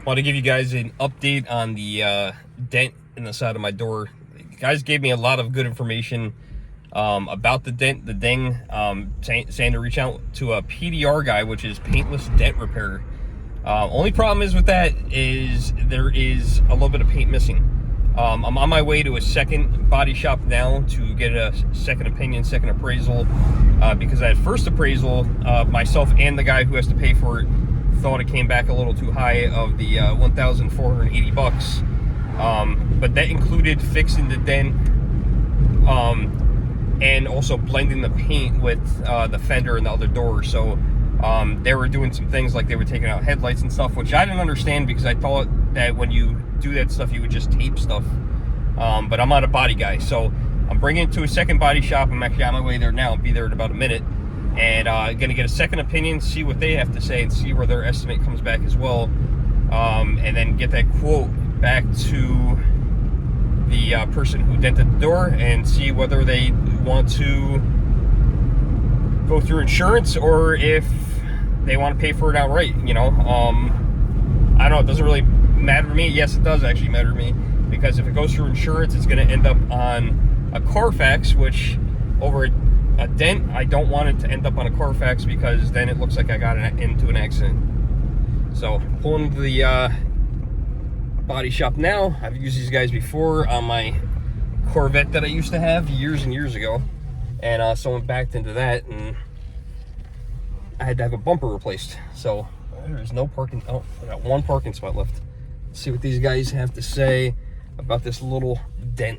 Want to give you guys an update on the dent in the side of my door. You guys gave me a lot of good information about the dent, the ding, saying to reach out to a PDR guy, which is paintless dent repair. Only problem is with that is there is a little bit of paint missing. I'm on my way to a second body shop now to get a second opinion, second appraisal, because at first appraisal, myself and the guy who has to pay for it thought it came back a little too high of the $1,480. But that included fixing the dent and also blending the paint with the fender and the other door. So they were doing some things like they were taking out headlights and stuff, which I didn't understand because I thought that when you do that stuff, you would just tape stuff. But I'm not a body guy, so I'm bringing it to a second body shop. I'm actually on my way there now. I'll be there in about a minute. And gonna get a second opinion, see what they have to say, and see where their estimate comes back as well. And then get that quote back to the person who dented the door and see whether they want to go through insurance or if they want to pay for it outright. I don't know, it doesn't really matter to me. Yes, it does actually matter to me, because if it goes through insurance, it's going to end up on a Carfax, which over a dent, I don't want it to end up on a Carfax because then it looks like I got into an accident. So pulling to the body shop now. I've used these guys before on my Corvette that I used to have years and years ago, and someone backed into that and I had to have a bumper replaced. So there's no parking. Oh, I got one parking spot left. Let's see what these guys have to say about this little dent.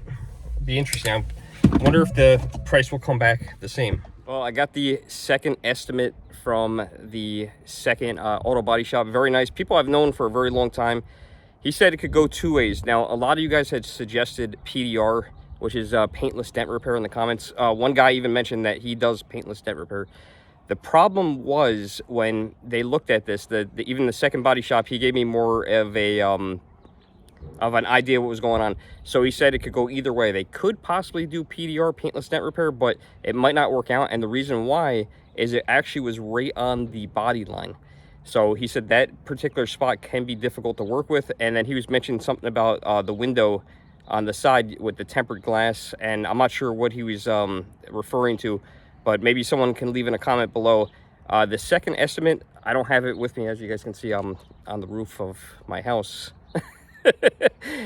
It'll be interesting. I wonder if the price will come back the same. Well, I got the second estimate from the second auto body shop. Very nice. People I've known for a very long time. He said it could go two ways. Now, a lot of you guys had suggested PDR, which is paintless dent repair in the comments. One guy even mentioned that he does paintless dent repair. The problem was when they looked at this, even the second body shop, he gave me more of an idea what was going on. So he said it could go either way. They could possibly do PDR, paintless dent repair, but it might not work out. And the reason why is it actually was right on the body line. So he said that particular spot can be difficult to work with. And then he was mentioning something about the window on the side with the tempered glass. And I'm not sure what he was referring to, but maybe someone can leave in a comment below. The second estimate, I don't have it with me. As you guys can see, I'm on the roof of my house.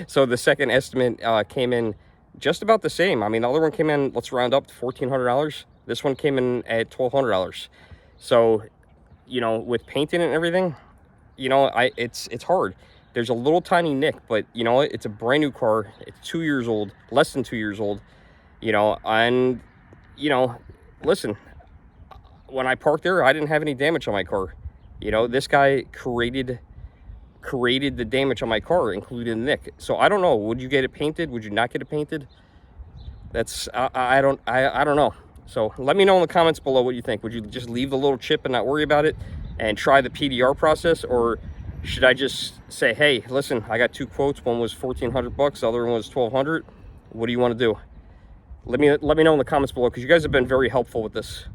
So the second estimate came in just about the same. I mean, the other one came in, let's round up to $1,400. This one came in at $1,200. So, with painting and everything, it's hard. There's a little tiny nick, but it's a brand new car. It's 2 years old, less than 2 years old, and listen, when I parked there, I didn't have any damage on my car. This guy created the damage on my car, including the nick. So I don't know, would you get it painted? Would you not get it painted? That's I don't know. So let me know in the comments below what you think. Would you just leave the little chip and not worry about it and try the PDR process, or should I just say, hey, listen, I got two quotes, one was $1,400, the other one was $1,200. What do you want to do? Let me know in the comments below, because you guys have been very helpful with this.